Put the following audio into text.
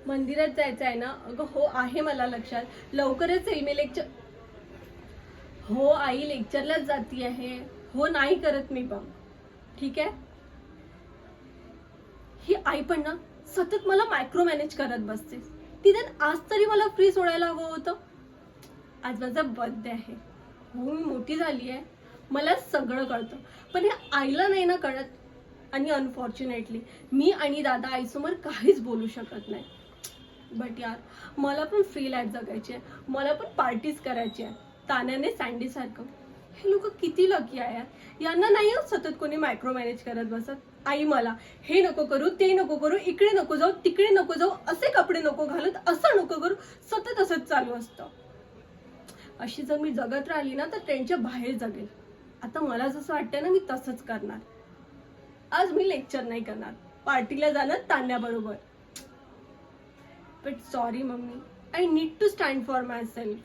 मंदिरात जायचं आहे ना? अगं हो, आहे मला लक्षात. लवकरच येईल मी लेक्चर. हो आई, लेक्चरलाच जाती आहे. हो, नाही करत मी पण. ठीक आहे. ही आई पण ना सतत मला मायक्रो मॅनेज करत बसते. तिने आज तरी मला फ्री सोडायला हवं होतं. आज माझा बर्थडे आहे. हो, मी मोठी झाली आहे. मला सगळं कळतं. पण हे आईला नाही ना कळत. आणि अनफॉर्च्युनेटली मी आणि दादा आईसमोर काहीच बोलू शकत नाही. बट यार, मला पण फ्री लाईफ जगायची आहे. मला पण पार्टीज करायची आहे. तान्याने सँडी सारखं. हे लोक किती लकी आहे यार. यांना नाही सतत कोणी मायक्रो मॅनेज करत बसत. आई मला हे नको करू, ते नको करू, इकडे नको जाऊ, तिकडे नको जाऊ, असे कपडे नको घालत, असं नको करू, सतत असंच चालू असतं. अशी जर मी जगत राहिली ना तर त्यांच्या बाहेर जगेल. आता मला जसं वाटतंय ना मी तसंच करणार. आज मी लेक्चर नाही करणार. पार्टीला जाणार तान्याबरोबर. But sorry mummy, I need to stand for my self.